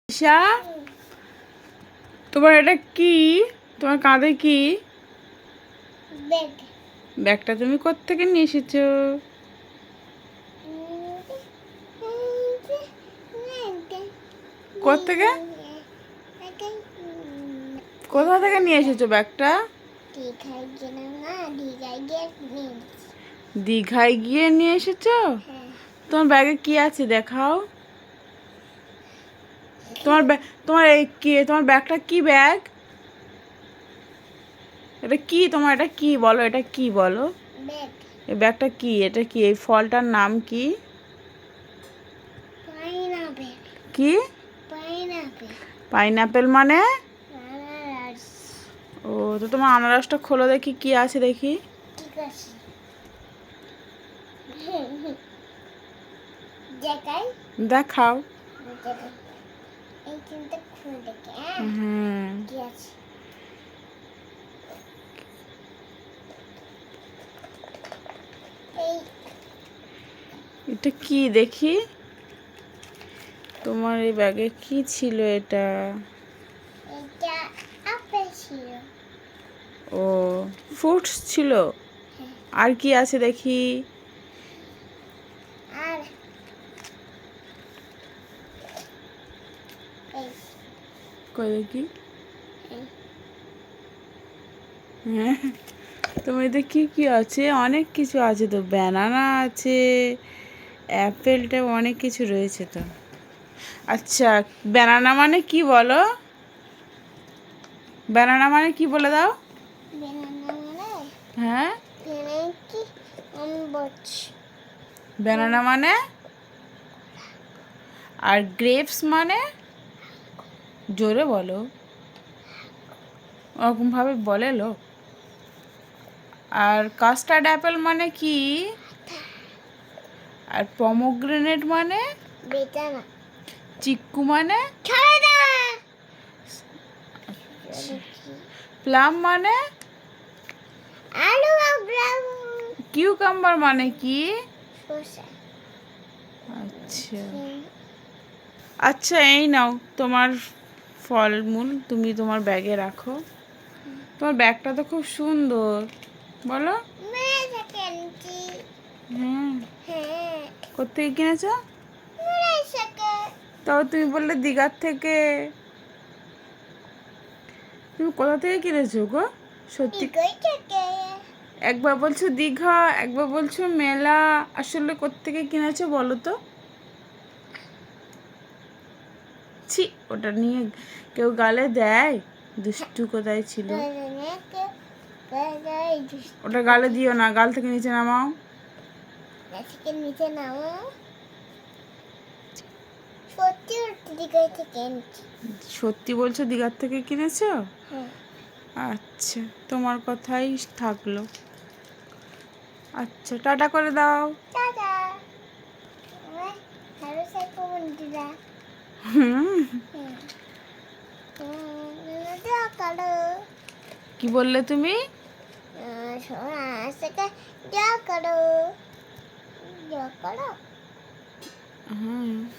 ঈশা, তোমার এটা কি? তোমার কাঁধে কি? ব্যাগটা তুমি কোত্থেকে নিয়ে এসেছো? কোত্থেকে? কোথা থেকে নিয়ে এসেছো ব্যাগটা? দীঘায় গিয়ে নিয়ে এসেছো? তোমার ব্যাগে কি আছে দেখাও। তোমার ব্যাগটা কি ব্যাগ? এটা কি? তোমার এটা কি বলো? এটা কি বলো? এই ব্যাগটা কি? এটা কি? এই ফলটার নাম কি? কি? পাইনাপেল মানে? ও, তো তোমার আনারসটা খোলো দেখি কি আছে দেখি। দেখাও। হুম, এটা কি দেখি? তোমার এই ব্যাগে কি ছিল এটা? ও, ফ্রুটস ছিল। আর কি আছে দেখি? কই দেখি। হ্যাঁ, তোমার এতে কি কি আছে? অনেক কিছু আছে তো। ব্যানানা আছে, অ্যাপেলটা, অনেক কিছু রয়েছে তো। আচ্ছা, ব্যানানা মানে কি বলো? ব্যানানা মানে কি বলে দাও। হ্যাঁ, ব্যানানা মানে? আর গ্রেপস মানে? জোরে বলো, ওরকম ভাবে বলে লোক। আর কাস্টার্ড অ্যাপেল মানে কি? আর পমোগ্রেনেট মানে? চিক্কু মানে? প্লাম মানে? কিউকাম্বার মানে কি? আচ্ছা আচ্ছা, এই নাও তোমার ফলমূল, তুমি তোমার ব্যাগে রাখো। তোমার ব্যাগটা তো খুব সুন্দর, বলো। হুম, কোত্থেকে কিনেছো? তাও তুমি বললে দীঘার থেকে। তুমি কোথা থেকে কিনেছো গো? সত্যি, একবার বলছো দীঘা, একবার বলছো মেলা। আসলে কোত্থেকে কিনেছো বলো তো? ছি, ওটা নিয়ে কেউ গালে দেয়? দুষ্টু কোথায় ছিল। ওটা গালে দিও না, গাল থেকে নিচে নামাও। সত্যি বলছো দীঘার থেকে কিনেছো? আচ্ছা, তোমার কথাই থাকলো। আচ্ছা, টাটা করে দাও। হুম, কি বললে তুমি? হুম।